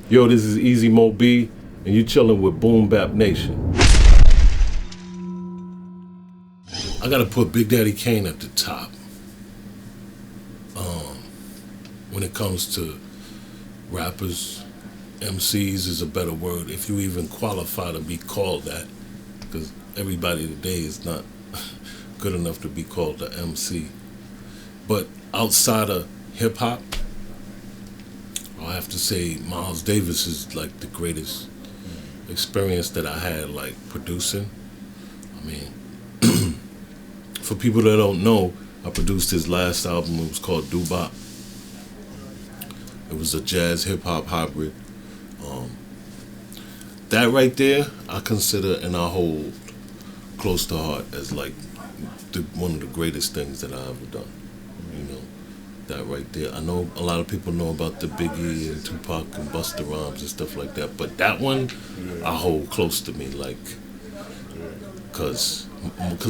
Yo, this is Easy Mo Bee, and you chilling with Boombapnation. I gotta put Big Daddy Kane at the top. When it comes to rappers, MCs is a better word, if you even qualify to be called that, because everybody today is not good enough to be called an MC. But outside of hip hop, I have to say Miles Davis is like the greatest experience that I had, like producing. I mean, for people that don't know, I produced his last album. It was called Tupac. It was a jazz hip hop hybrid. That right there, I consider and I hold close to heart as like one of the greatest things that I ever done. You know, that right there. I know a lot of people know about the Biggie and Tupac and Busta Rhymes and stuff like that, but that one I hold close to me, like, cause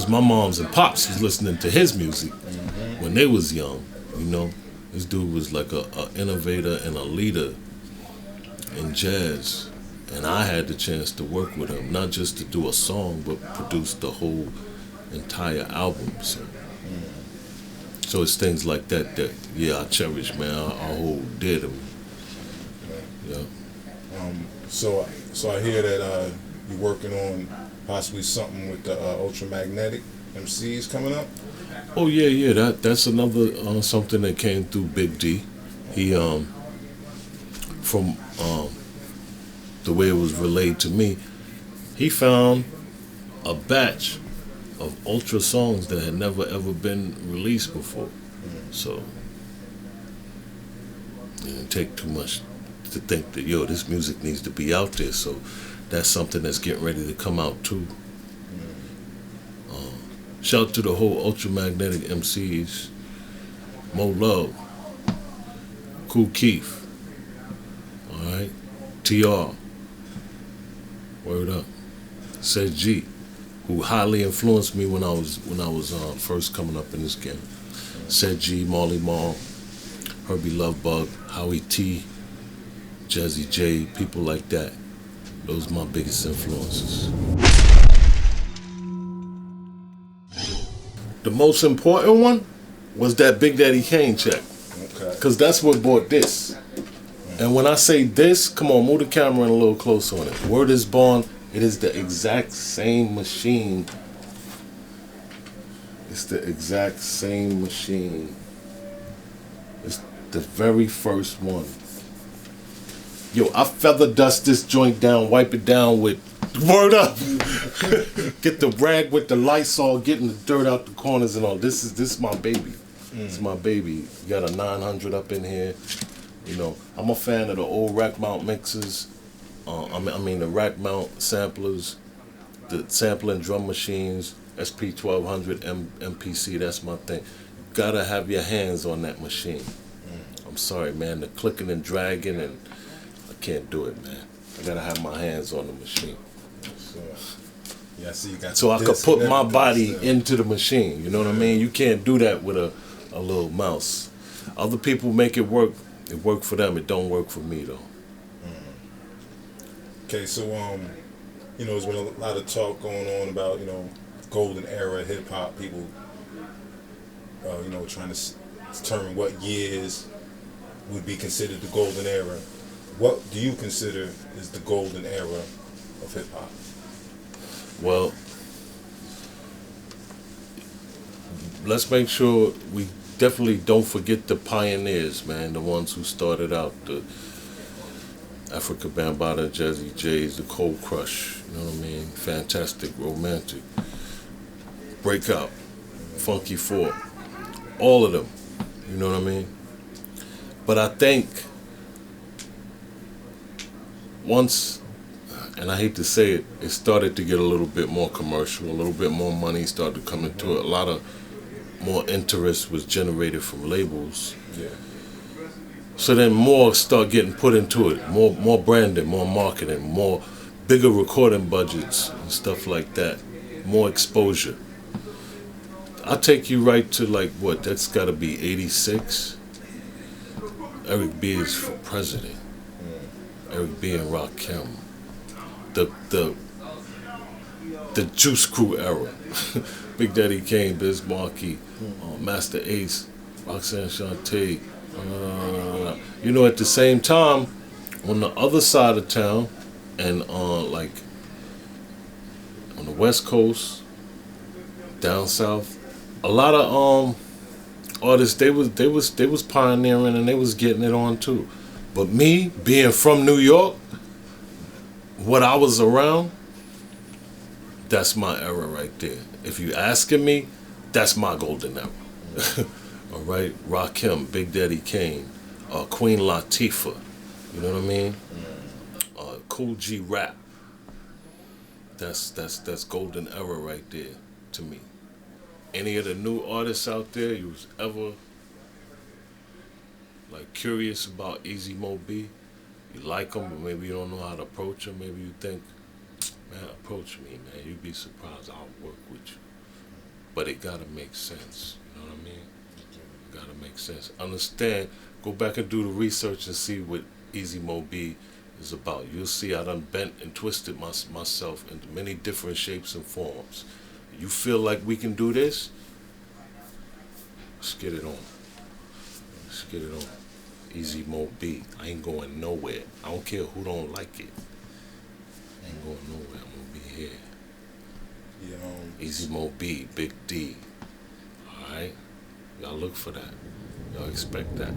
my moms and pops was listening to his music when they was young. You know, this dude was like a innovator and a leader in jazz, and I had the chance to work with him, not just to do a song, but produce the whole entire album. So it's things like that that, yeah, I cherish, man. I hold dear to me. Yeah. So I hear that you're working on possibly something with the Ultramagnetic MCs coming up. Oh yeah. That's another something that came through Big D. He from the way it was relayed to me, he found a batch of ultra songs that had never ever been released before. So it didn't take too much to think that, yo, this music needs to be out there. So that's something that's getting ready to come out too. Shout out to the whole Ultramagnetic MCs, Mo Love, Kool Keith, all right, TR, word up, Said G, who highly influenced me when I was first coming up in this game. Said G, Marley Marl, Herbie Lovebug, Howie T, Jazzy J, people like that. Those are my biggest influences. The most important one was that Big Daddy Kane check. Okay. Because that's what bought this. And when I say this, come on, move the camera in a little close on it. Word is born. It is the exact same machine. It's the exact same machine. It's the very first one. Yo, I feather dust this joint down, wipe it down with, word up. Get the rag with the Lysol, getting the dirt out the corners and all. This is my baby. It's my baby. You got a 900 up in here. You know, I'm a fan of the old rack mount mixers. I mean the rack mount samplers, the sampling drum machines, SP1200, MPC, that's my thing. You gotta have your hands on that machine. I'm sorry, man, the clicking and dragging, and I can't do it, man. I gotta have my hands on the machine. Yeah, so you got so I could put my body into the machine, you know what I mean? You can't do that with a little mouse. Other people make it work. It worked for them, it don't work for me though. Okay, so you know, there's been a lot of talk going on about, you know, golden era hip hop. People, you know, trying to determine what years would be considered the golden era. What do you consider is the golden era of hip hop? Well, let's make sure we definitely don't forget the pioneers, man. The ones who started out, the Africa Bambaataa, Jazzy J's, the Cold Crush, you know what I mean? Fantastic, Romantic, Breakout, Funky Four, all of them, you know what I mean? But I think once, and I hate to say it, it started to get a little bit more commercial, a little bit more money started to come into it, a lot of more interest was generated from labels. Yeah. So then more start getting put into it, more branding, more marketing, more bigger recording budgets and stuff like that, more exposure. I'll take you right to like what, that's gotta be 86. Eric B is for president. Eric B and Rakim, the Juice Crew era, Big Daddy Kane, Biz Markie, Master Ace, Roxanne Shante. You know, at the same time, on the other side of town, and like on the West Coast, down south, a lot of artists they was pioneering and they was getting it on too. But me being from New York, what I was around, that's my era right there. If you asking me, that's my golden era. All right, Rakim, Big Daddy Kane, Queen Latifah, you know what I mean? Cool G Rap. That's golden era right there to me. Any of the new artists out there you was ever like curious about Easy Mo Bee? You like them, but maybe you don't know how to approach them. Maybe you think, man, approach me, man. You'd be surprised. I'll work with you. But it gotta make sense. You know what I mean? It gotta make sense. Understand. Go back and do the research and see what Easy Mo Bee is about. You'll see I done bent and twisted myself into many different shapes and forms. You feel like we can do this? Let's get it on. Let's get it on. Easy Mo Bee. I ain't going nowhere. I don't care who don't like it. I ain't going nowhere. I'm gonna be here. Yeah, Easy Mo Bee, Big D. Alright? Y'all look for that. Y'all expect that.